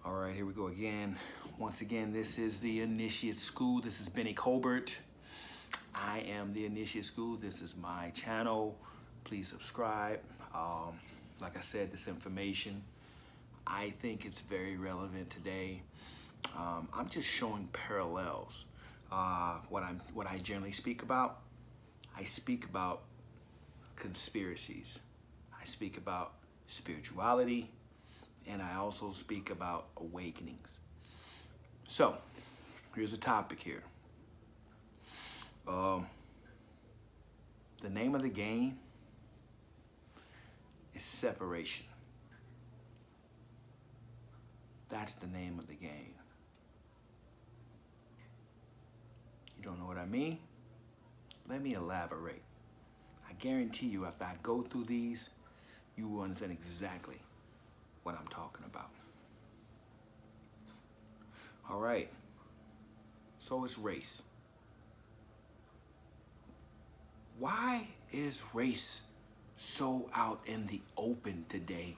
All right, here we go again. Once again, this is the Initiate School. This is Benny Colbert. I am the Initiate School. This is my channel. Please subscribe. Like I said, this information, I think it's very relevant today. I'm just showing parallels. What I generally speak about, I speak about conspiracies. I speak about spirituality, and I also speak about awakenings. So, here's a topic here. The name of the game is separation. That's the name of the game. You don't know what I mean? Let me elaborate. I guarantee you, after I go through these, you will understand exactly what I'm talking about. All right. So it's race. Why is race so out in the open today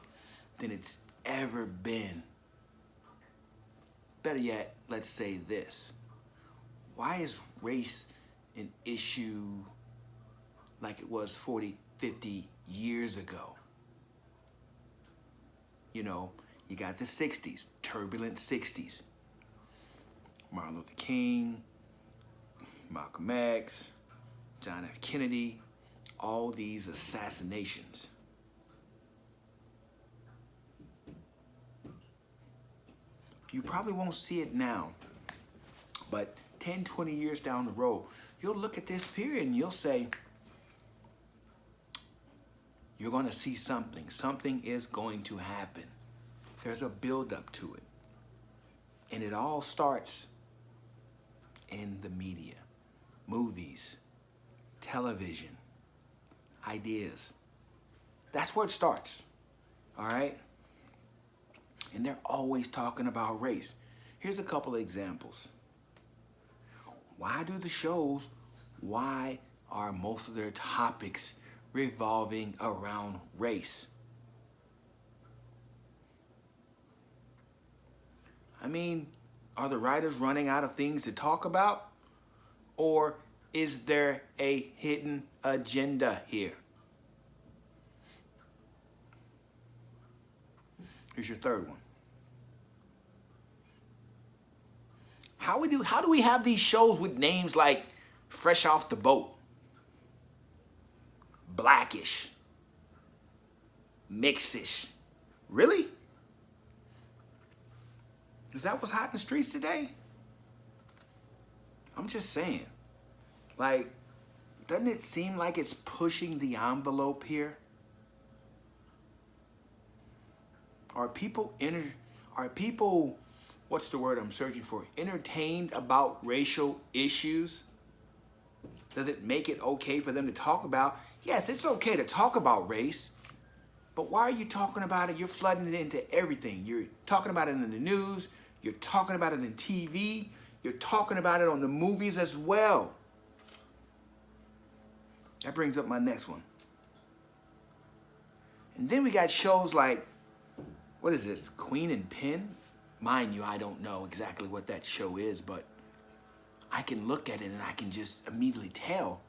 than it's ever been? Better yet, let's say this. Why is race an issue like it was 40, 50 years ago? You know, you got the 60s, turbulent 60s. Martin Luther King, Malcolm X, John F. Kennedy, all these assassinations. You probably won't see it now, but 10, 20 years down the road, you'll look at this period and you'll say, you're going to see something. Something is going to happen. There's a buildup to it. And it all starts in the media, movies, television, ideas. That's where it starts, all right? And they're always talking about race. Here's a couple of examples. Why are most of their topics revolving around race? I mean, are the writers running out of things to talk about? Or is there a hidden agenda here? Here's your third one. How do we have these shows with names like Fresh Off the Boat, Blackish, Mixish? Really? Is that what's hot in the streets today? I'm just saying. Like, doesn't it seem like it's pushing the envelope here? Are people, what's the word I'm searching for? Entertained about racial issues? Does it make it okay for them to talk about? Yes, it's okay to talk about race, but why are you talking about it? You're flooding it into everything. You're talking about it in the news. You're talking about it in TV. You're talking about it on the movies as well. That brings up my next one. And then we got shows like, what is this, Queen and Penn? Mind you, I don't know exactly what that show is, but I can look at it and I can just immediately tell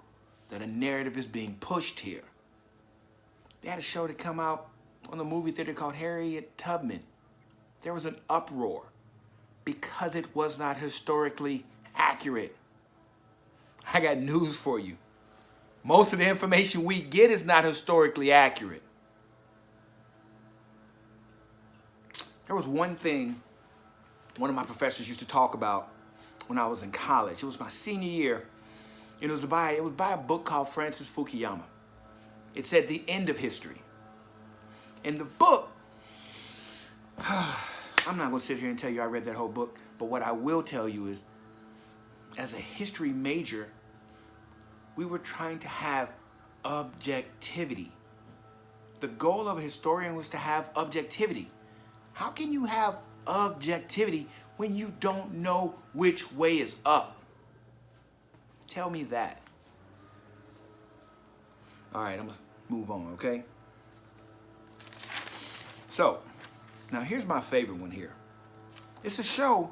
that a narrative is being pushed here. They had a show to come out on the movie theater called Harriet Tubman. There was an uproar because it was not historically accurate. I got news for you. Most of the information we get is not historically accurate. There was one thing one of my professors used to talk about when I was in college. It was my senior year. And it was by a book called Francis Fukuyama. It said The End of History. In the book, I'm not going to sit here and tell you I read that whole book, but what I will tell you is, as a history major, we were trying to have objectivity. The goal of a historian was to have objectivity. How can you have objectivity when you don't know which way is up? Tell me that. All right, I'm going to move on, okay? So, now here's my favorite one here. It's a show.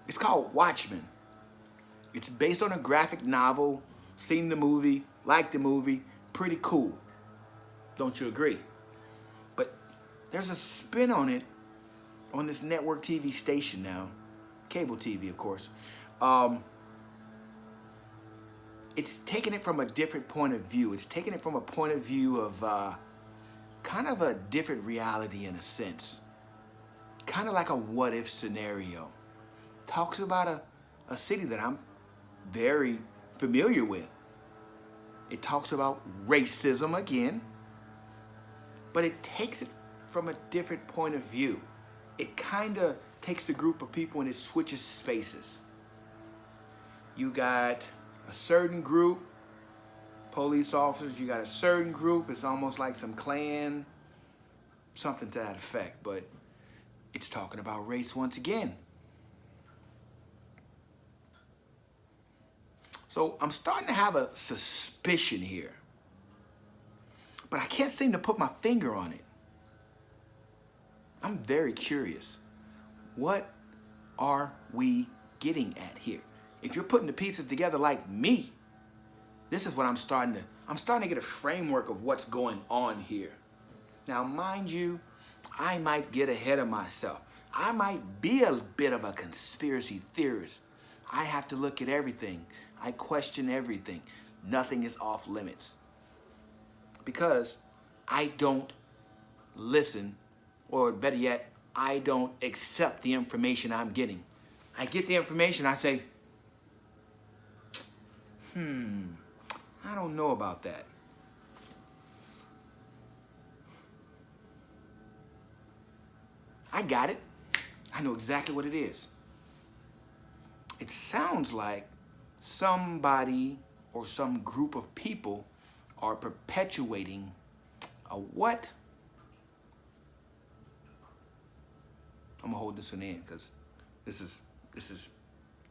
It's called Watchmen. It's based on a graphic novel. Seen the movie, liked the movie, pretty cool. Don't you agree? But there's a spin on it on this network TV station now, cable TV, of course. It's taking it from a different point of view. It's taking it from a point of view of kind of a different reality in a sense. Kind of like a what if scenario. Talks about a city that I'm very familiar with. It talks about racism again, but it takes it from a different point of view. It kind of takes the group of people and it switches spaces. You got a certain group, police officers, you got a certain group, it's almost like some Klan, something to that effect, but it's talking about race once again. So I'm starting to have a suspicion here, but I can't seem to put my finger on it. I'm very curious. What are we getting at here? If you're putting the pieces together like me, this is what I'm starting to get a framework of what's going on here. Now, mind you, I might get ahead of myself. I might be a bit of a conspiracy theorist. I have to look at everything. I question everything. Nothing is off limits. Because I don't listen, or better yet, I don't accept the information I'm getting. I get the information, I say, I don't know about that. I got it. I know exactly what it is. It sounds like somebody or some group of people are perpetuating a what? I'm gonna hold this one in because this is,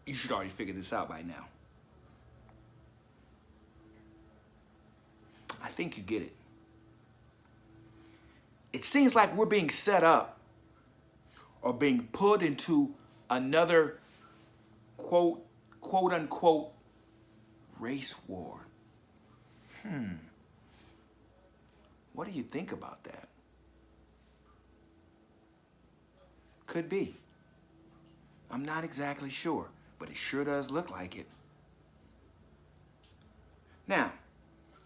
you should already figure this out by now. I think you get it. It seems like we're being set up or being put into another quote unquote race war. What do you think about that? Could be. I'm not exactly sure, but it sure does look like it. Now,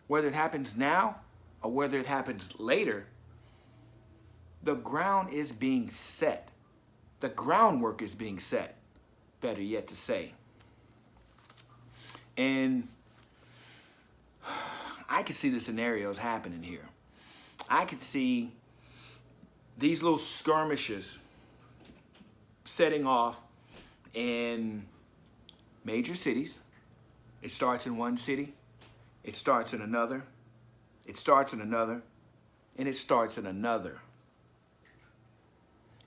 whether it happens now or whether it happens later, the ground is being set. The groundwork is being set, better yet to say. And I could see the scenarios happening here. I could see these little skirmishes setting off in major cities. It starts in one city, it starts in another, it starts in another, and it starts in another.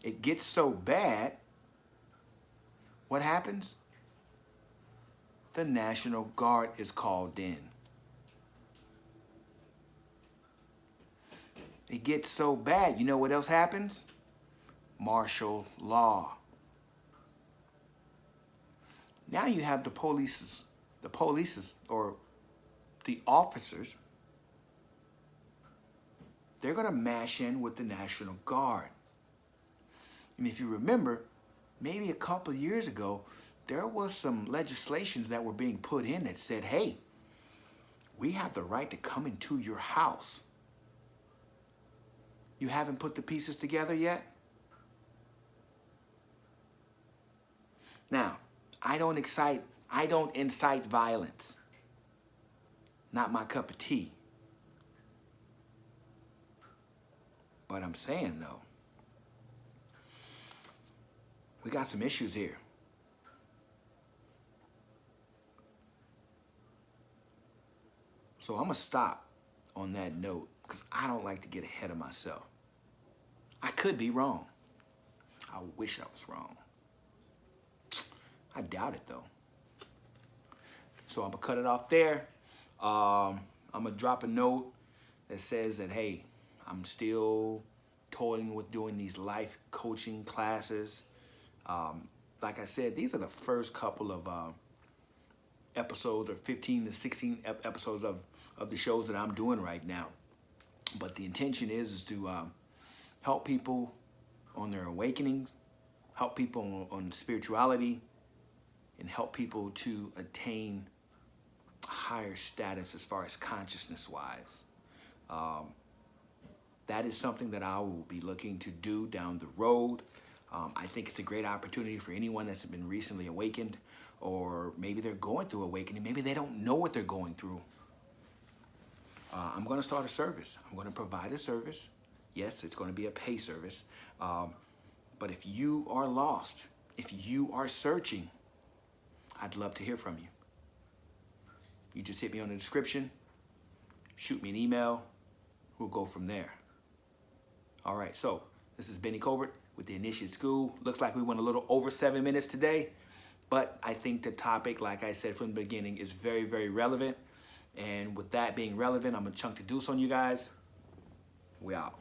It gets so bad, what happens? The National Guard is called in. It gets so bad, you know what else happens? Martial law. Now you have the police or the officers, they're gonna mash in with the National Guard. And if you remember, maybe a couple of years ago, there was some legislations that were being put in that said, hey, we have the right to come into your house. You haven't put the pieces together yet? Now, I don't incite violence. Not my cup of tea. But I'm saying though, we got some issues here. So I'm gonna stop on that note because I don't like to get ahead of myself. I could be wrong. I wish I was wrong. I doubt it though. So I'm gonna cut it off there. I'm gonna drop a note that says that, hey, I'm still toiling with doing these life coaching classes. Like I said, these are the first couple of episodes, or 15 to 16 episodes of the shows that I'm doing right now. But the intention is to help people on their awakenings, help people on spirituality, and help people to attain a higher status as far as consciousness-wise. That is something that I will be looking to do down the road. I think it's a great opportunity for anyone that's been recently awakened, or maybe they're going through awakening. Maybe they don't know what they're going through. I'm going to start a service. I'm going to provide a service. Yes, it's going to be a pay service. But if you are lost, if you are searching, I'd love to hear from you. You just hit me on the description, shoot me an email, we'll go from there. All right, so this is Benny Colbert with the Initiate School. Looks like we went a little over 7 minutes today, but I think the topic, like I said from the beginning, is very, very relevant. And with that being relevant, I'm gonna chunk the deuce on you guys. We out.